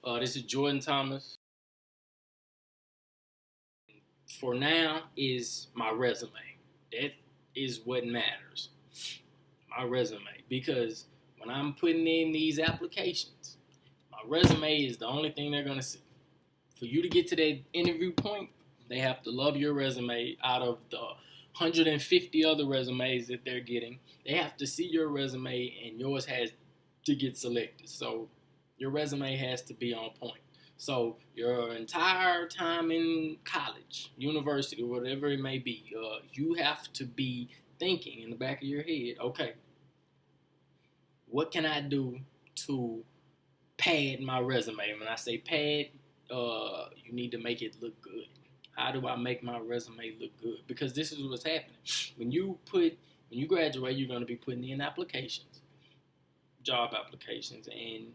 This is Jordan Thomas. For now, is my resume. That is what matters. My resume, because when I'm putting in these applications, my resume is the only thing they're gonna see. For you to get to that interview point, they have to love your resume. Out of the 150 other resumes that they're getting, they have to see your resume, and yours has to get selected. So your resume has to be on point. So your entire time in college, university, whatever it may be, you have to be thinking in the back of your head, okay, what can I do to pad my resume? When I say pad, you need to make it look good. How do I make my resume look good? Because this is what's happening. When you graduate, you're going to be putting in applications, job applications, and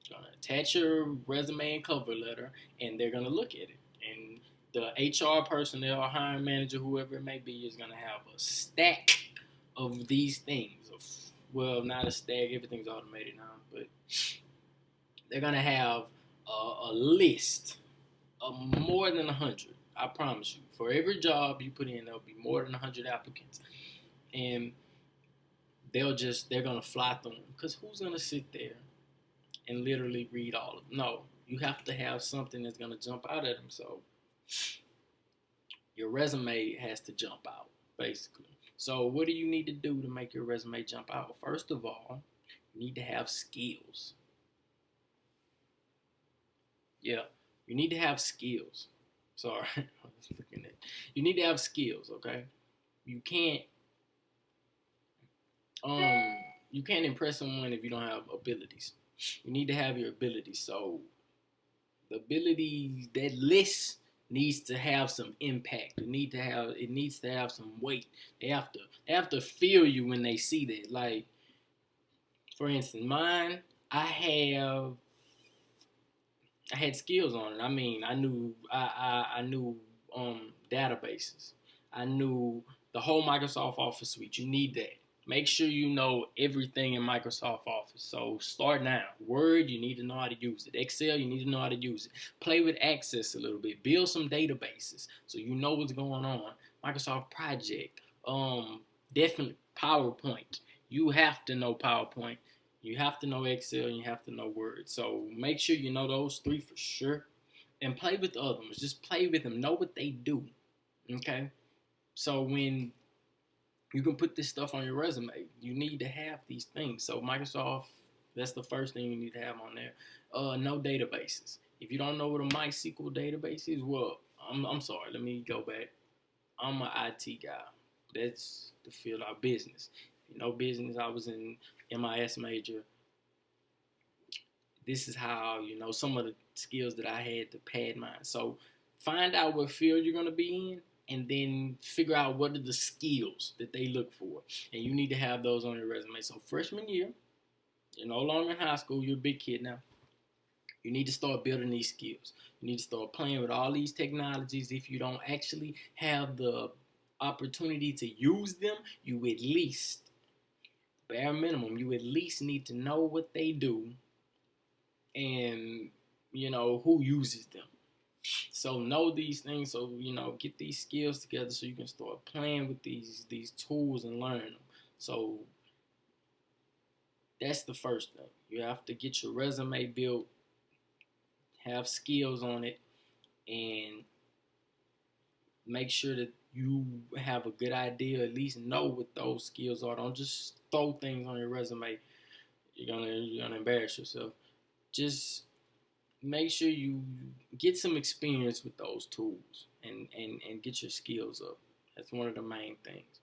you're going to attach your resume and cover letter, and they're going to look at it. And the HR personnel, hiring manager, whoever it may be, is going to have a stack of these things. Well, not a stack, everything's automated now, but they're going to have a list of more than 100. I promise you. For every job you put in, there'll be more than 100 applicants. And they're going to fly through them. Because who's going to sit there and literally read all of them? No, you have to have something that's going to jump out at them. So your resume has to jump out, basically. So what do you need to do to make your resume jump out? First of all, you need to have skills. Yeah, you need to have skills. Sorry, I was looking at. You need to have skills, okay? You can't um you can't impress someone if you don't have abilities. You need to have your abilities. So the abilities, that list needs to have some impact. It needs to have some weight. They have to feel you when they see that. Like, for instance, mine, I have I had skills on it. I mean, I knew databases. I knew the whole Microsoft Office suite. You need that. Make sure you know everything in Microsoft Office. So start now. Word, you need to know how to use it. Excel, you need to know how to use it. Play with Access a little bit. Build some databases so you know what's going on. Microsoft Project. Definitely PowerPoint. You have to know PowerPoint. You have to know Excel and you have to know Word. So make sure you know those three for sure. And play with the other ones. Just play with them. Know what they do. Okay? So when you can put this stuff on your resume, you need to have these things. So Microsoft, that's the first thing you need to have on there. No databases. If you don't know what a MySQL database is, well, I'm sorry. Let me go back. I'm an IT guy. That's the field of business. If you know business, I was in MIS major. This is how, some of the skills that I had to pad mine. So find out what field you're going to be in, and then figure out what are the skills that they look for. And you need to have those on your resume. So freshman year, you're no longer in high school, you're a big kid now. You need to start building these skills. You need to start playing with all these technologies. If you don't actually have the opportunity to use them, you at least, bare minimum, you at least need to know what they do and, who uses them. So know these things. So get these skills together so you can start playing with these tools and learn them. So that's the first thing. You have to get your resume built, have skills on it, and make sure that you have a good idea. At least know what those skills are. Don't just throw things on your resume. You're gonna embarrass yourself. Just make sure you get some experience with those tools and get your skills up. That's one of the main things.